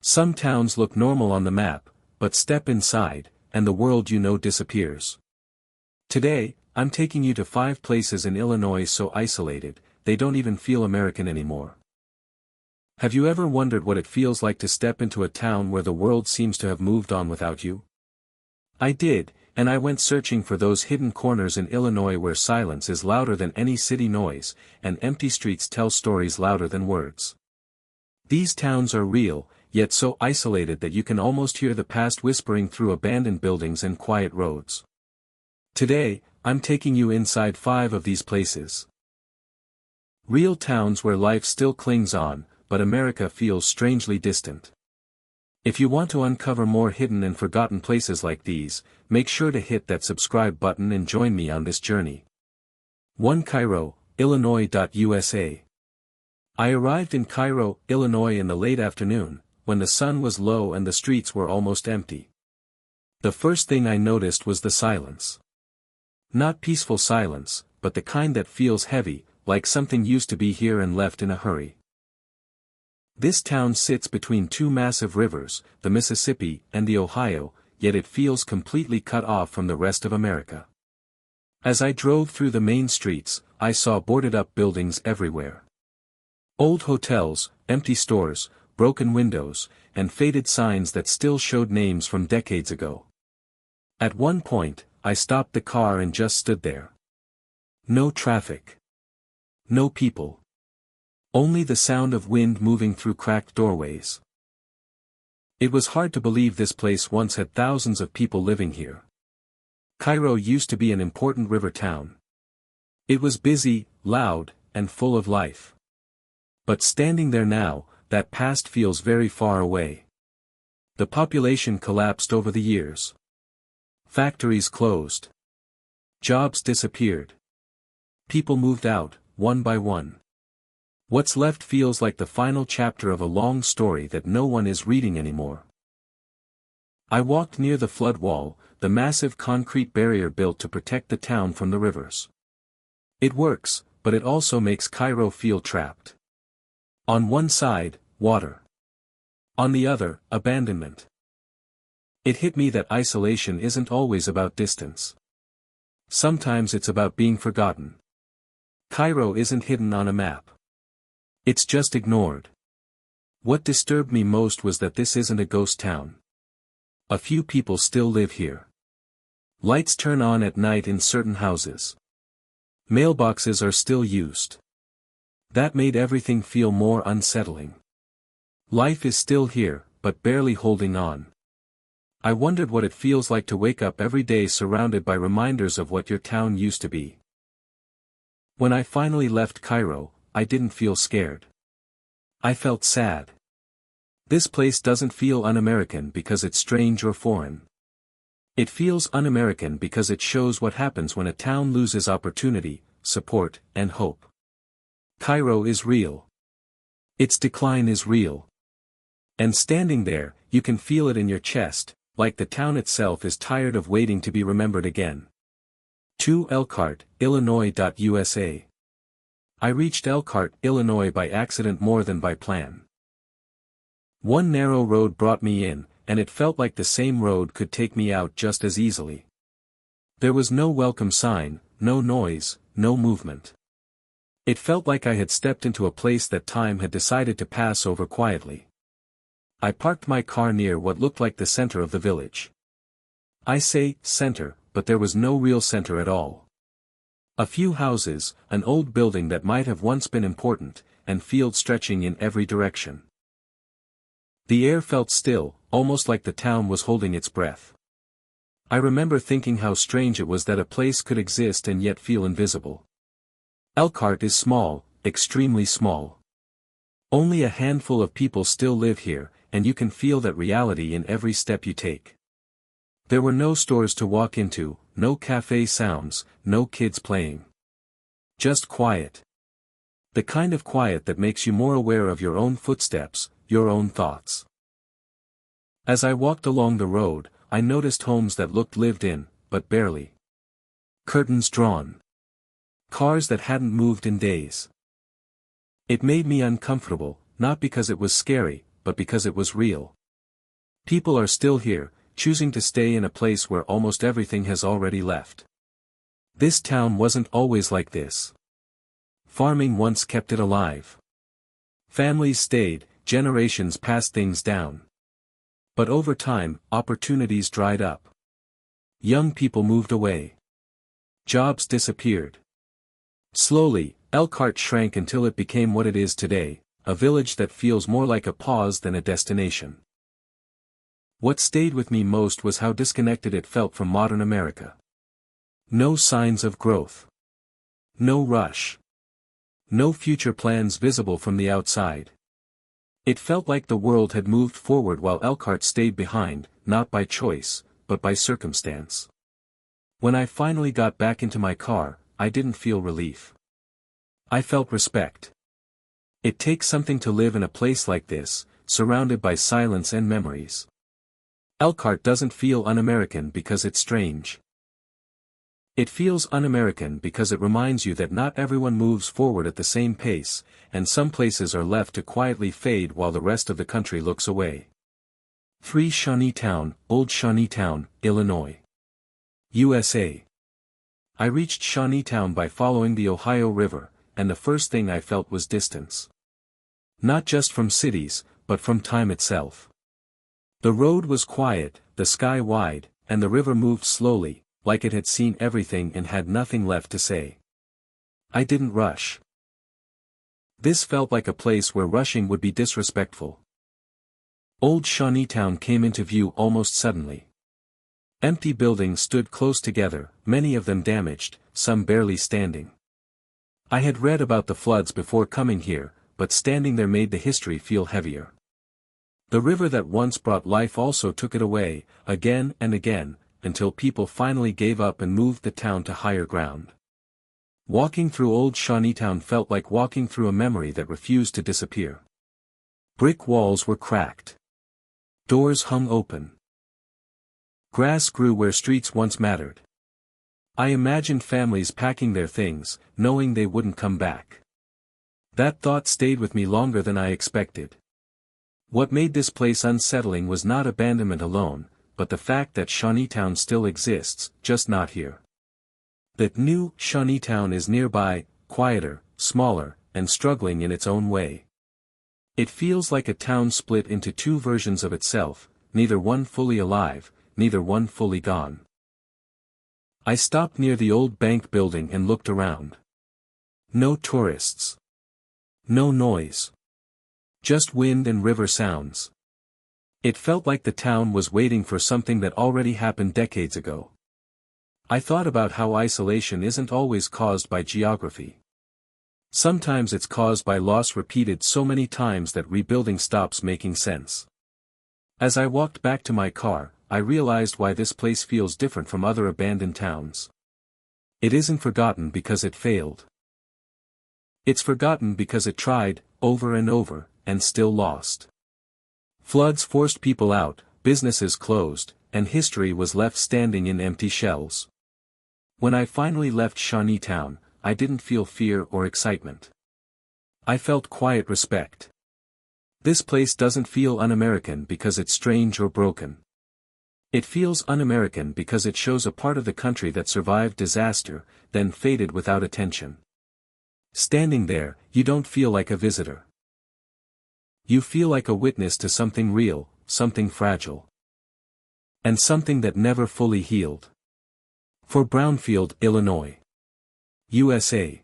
Some towns look normal on the map, but step inside, and the world you know disappears. Today, I'm taking you to 5 places in Illinois so isolated, they don't even feel American anymore. Have you ever wondered what it feels like to step into a town where the world seems to have moved on without you? I did, and I went searching for those hidden corners in Illinois where silence is louder than any city noise, and empty streets tell stories louder than words. These towns are real, yet so isolated that you can almost hear the past whispering through abandoned buildings and quiet roads. Today, I'm taking you inside 5 of these places. Real towns where life still clings on, but America feels strangely distant. If you want to uncover more hidden and forgotten places like these, make sure to hit that subscribe button and join me on this journey. 1 Cairo, Illinois.USA. I arrived in Cairo, Illinois in the late afternoon, when the sun was low and the streets were almost empty. The first thing I noticed was the silence. Not peaceful silence, but the kind that feels heavy, like something used to be here and left in a hurry. This town sits between 2 massive rivers, the Mississippi and the Ohio, yet it feels completely cut off from the rest of America. As I drove through the main streets, I saw boarded-up buildings everywhere. Old hotels, empty stores, broken windows, and faded signs that still showed names from decades ago. At one point, I stopped the car and just stood there. No traffic. No people. Only the sound of wind moving through cracked doorways. It was hard to believe this place once had thousands of people living here. Cairo used to be an important river town. It was busy, loud, and full of life. But standing there now, that past feels very far away. The population collapsed over the years. Factories closed. Jobs disappeared. People moved out, one by one. What's left feels like the final chapter of a long story that no one is reading anymore. I walked near the flood wall, the massive concrete barrier built to protect the town from the rivers. It works, but it also makes Cairo feel trapped. On one side, water. On the other, abandonment. It hit me that isolation isn't always about distance. Sometimes it's about being forgotten. Cairo isn't hidden on a map. It's just ignored. What disturbed me most was that this isn't a ghost town. A few people still live here. Lights turn on at night in certain houses. Mailboxes are still used. That made everything feel more unsettling. Life is still here, but barely holding on. I wondered what it feels like to wake up every day surrounded by reminders of what your town used to be. When I finally left Cairo, I didn't feel scared. I felt sad. This place doesn't feel un-American because it's strange or foreign. It feels un-American because it shows what happens when a town loses opportunity, support, and hope. Cairo is real. Its decline is real. And standing there, you can feel it in your chest, like the town itself is tired of waiting to be remembered again. 2 Elkhart, Illinois.USA. I reached Elkhart, Illinois by accident more than by plan. One narrow road brought me in, and it felt like the same road could take me out just as easily. There was no welcome sign, no noise, no movement. It felt like I had stepped into a place that time had decided to pass over quietly. I parked my car near what looked like the center of the village. I say, center, but there was no real center at all. A few houses, an old building that might have once been important, and fields stretching in every direction. The air felt still, almost like the town was holding its breath. I remember thinking how strange it was that a place could exist and yet feel invisible. Elkhart is small, extremely small. Only a handful of people still live here, and you can feel that reality in every step you take. There were no stores to walk into, no cafe sounds, no kids playing. Just quiet. The kind of quiet that makes you more aware of your own footsteps, your own thoughts. As I walked along the road, I noticed homes that looked lived in, but barely. Curtains drawn. Cars that hadn't moved in days. It made me uncomfortable, not because it was scary, but because it was real. People are still here, choosing to stay in a place where almost everything has already left. This town wasn't always like this. Farming once kept it alive. Families stayed, generations passed things down. But over time, opportunities dried up. Young people moved away. Jobs disappeared. Slowly, Elkhart shrank until it became what it is today, a village that feels more like a pause than a destination. What stayed with me most was how disconnected it felt from modern America. No signs of growth. No rush. No future plans visible from the outside. It felt like the world had moved forward while Elkhart stayed behind, not by choice, but by circumstance. When I finally got back into my car, I didn't feel relief. I felt respect. It takes something to live in a place like this, surrounded by silence and memories. Elkhart doesn't feel un-American because it's strange. It feels un-American because it reminds you that not everyone moves forward at the same pace, and some places are left to quietly fade while the rest of the country looks away. 3 Shawneetown, Old Shawneetown, Illinois. USA. I reached Shawneetown by following the Ohio River, and the first thing I felt was distance. Not just from cities, but from time itself. The road was quiet, the sky wide, and the river moved slowly, like it had seen everything and had nothing left to say. I didn't rush. This felt like a place where rushing would be disrespectful. Old Shawneetown came into view almost suddenly. Empty buildings stood close together, many of them damaged, some barely standing. I had read about the floods before coming here, but standing there made the history feel heavier. The river that once brought life also took it away, again and again, until people finally gave up and moved the town to higher ground. Walking through Old Shawneetown felt like walking through a memory that refused to disappear. Brick walls were cracked. Doors hung open. Grass grew where streets once mattered. I imagined families packing their things, knowing they wouldn't come back. That thought stayed with me longer than I expected. What made this place unsettling was not abandonment alone, but the fact that Shawneetown still exists, just not here. That new Shawneetown is nearby, quieter, smaller, and struggling in its own way. It feels like a town split into two versions of itself, neither one fully alive, neither one fully gone. I stopped near the old bank building and looked around. No tourists. No noise. Just wind and river sounds. It felt like the town was waiting for something that already happened decades ago. I thought about how isolation isn't always caused by geography. Sometimes it's caused by loss repeated so many times that rebuilding stops making sense. As I walked back to my car, I realized why this place feels different from other abandoned towns. It isn't forgotten because it failed. It's forgotten because it tried, over and over, and still lost. Floods forced people out, businesses closed, and history was left standing in empty shells. When I finally left Shawneetown, I didn't feel fear or excitement. I felt quiet respect. This place doesn't feel un-American because it's strange or broken. It feels un-American because it shows a part of the country that survived disaster, then faded without attention. Standing there, you don't feel like a visitor. You feel like a witness to something real, something fragile. And something that never fully healed. For Brownfield, Illinois. USA.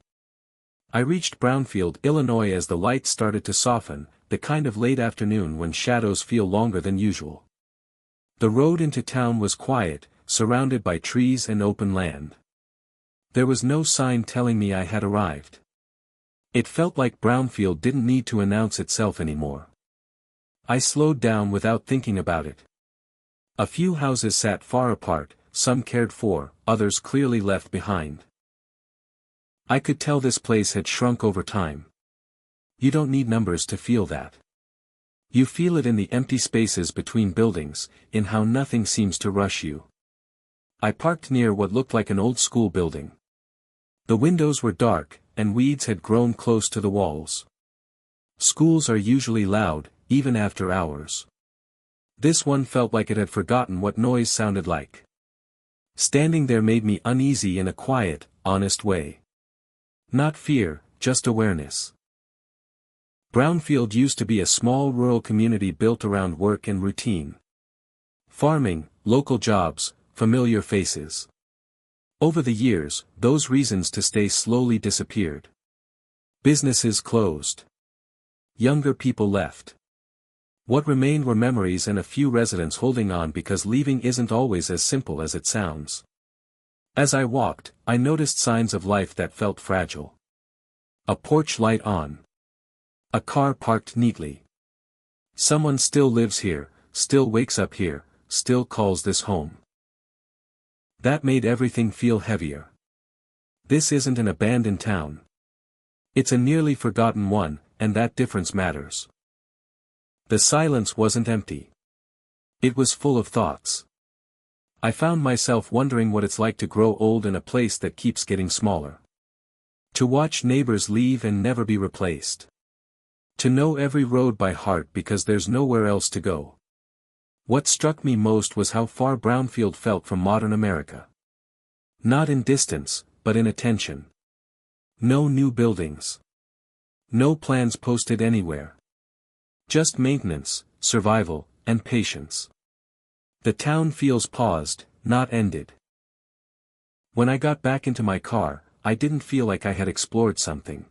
I reached Brownfield, Illinois as the lights started to soften, the kind of late afternoon when shadows feel longer than usual. The road into town was quiet, surrounded by trees and open land. There was no sign telling me I had arrived. It felt like Brownfield didn't need to announce itself anymore. I slowed down without thinking about it. A few houses sat far apart, some cared for, others clearly left behind. I could tell this place had shrunk over time. You don't need numbers to feel that. You feel it in the empty spaces between buildings, in how nothing seems to rush you. I parked near what looked like an old school building. The windows were dark, and weeds had grown close to the walls. Schools are usually loud, even after hours. This one felt like it had forgotten what noise sounded like. Standing there made me uneasy in a quiet, honest way. Not fear, just awareness. Brownfield used to be a small rural community built around work and routine. Farming, local jobs, familiar faces. Over the years, those reasons to stay slowly disappeared. Businesses closed. Younger people left. What remained were memories and a few residents holding on because leaving isn't always as simple as it sounds. As I walked, I noticed signs of life that felt fragile. A porch light on. A car parked neatly. Someone still lives here, still wakes up here, still calls this home. That made everything feel heavier. This isn't an abandoned town. It's a nearly forgotten one, and that difference matters. The silence wasn't empty. It was full of thoughts. I found myself wondering what it's like to grow old in a place that keeps getting smaller. To watch neighbors leave and never be replaced. To know every road by heart because there's nowhere else to go. What struck me most was how far Brownfield felt from modern America. Not in distance, but in attention. No new buildings. No plans posted anywhere. Just maintenance, survival, and patience. The town feels paused, not ended. When I got back into my car, I didn't feel like I had explored something.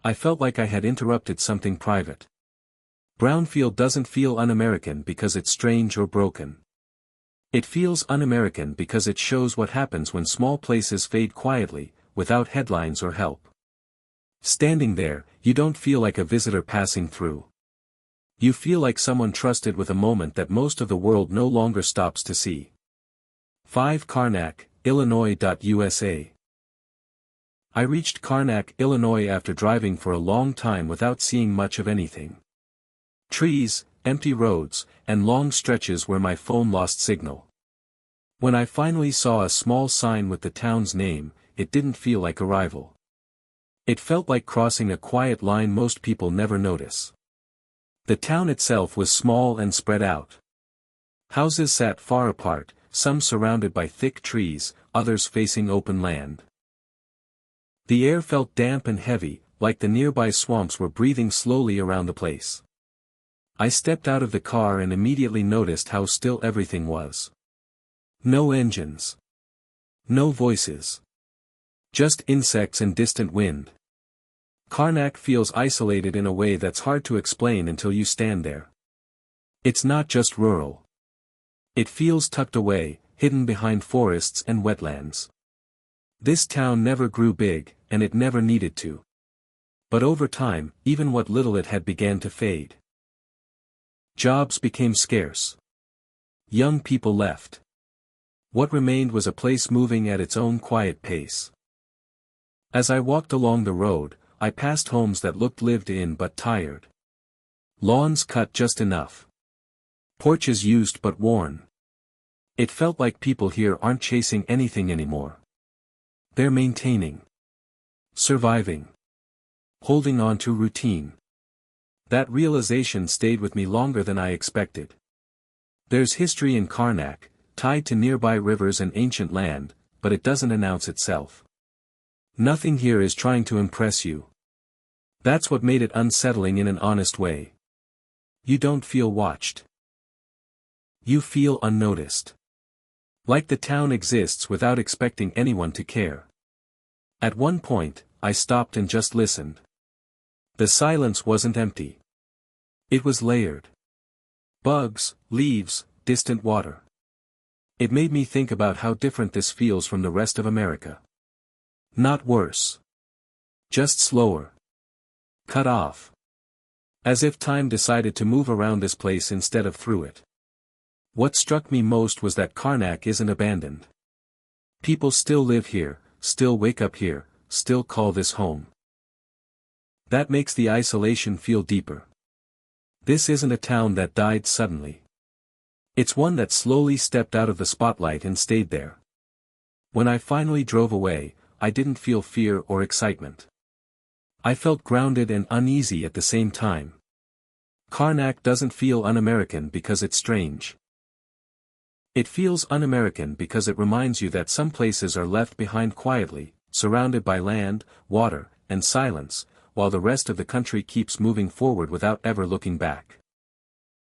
I felt like I had interrupted something private. Brownfield doesn't feel un-American because it's strange or broken. It feels un-American because it shows what happens when small places fade quietly, without headlines or help. Standing there, you don't feel like a visitor passing through. You feel like someone trusted with a moment that most of the world no longer stops to see. 5 Karnak, Illinois.USA. I reached Karnak, Illinois after driving for a long time without seeing much of anything. Trees, empty roads, and long stretches where my phone lost signal. When I finally saw a small sign with the town's name, it didn't feel like arrival. It felt like crossing a quiet line most people never notice. The town itself was small and spread out. Houses sat far apart, some surrounded by thick trees, others facing open land. The air felt damp and heavy, like the nearby swamps were breathing slowly around the place. I stepped out of the car and immediately noticed how still everything was. No engines. No voices. Just insects and distant wind. Karnak feels isolated in a way that's hard to explain until you stand there. It's not just rural. It feels tucked away, hidden behind forests and wetlands. This town never grew big, and it never needed to. But over time, even what little it had began to fade. Jobs became scarce. Young people left. What remained was a place moving at its own quiet pace. As I walked along the road, I passed homes that looked lived in but tired. Lawns cut just enough. Porches used but worn. It felt like people here aren't chasing anything anymore. They're maintaining. Surviving. Holding on to routine. That realization stayed with me longer than I expected. There's history in Karnak, tied to nearby rivers and ancient land, but it doesn't announce itself. Nothing here is trying to impress you. That's what made it unsettling in an honest way. You don't feel watched. You feel unnoticed. Like the town exists without expecting anyone to care. At one point, I stopped and just listened. The silence wasn't empty. It was layered. Bugs, leaves, distant water. It made me think about how different this feels from the rest of America. Not worse. Just slower. Cut off. As if time decided to move around this place instead of through it. What struck me most was that Karnak isn't abandoned. People still live here, still wake up here, still call this home. That makes the isolation feel deeper. This isn't a town that died suddenly. It's one that slowly stepped out of the spotlight and stayed there. When I finally drove away, I didn't feel fear or excitement. I felt grounded and uneasy at the same time. Karnak doesn't feel un-American because it's strange. It feels un-American because it reminds you that some places are left behind quietly, surrounded by land, water, and silence, while the rest of the country keeps moving forward without ever looking back.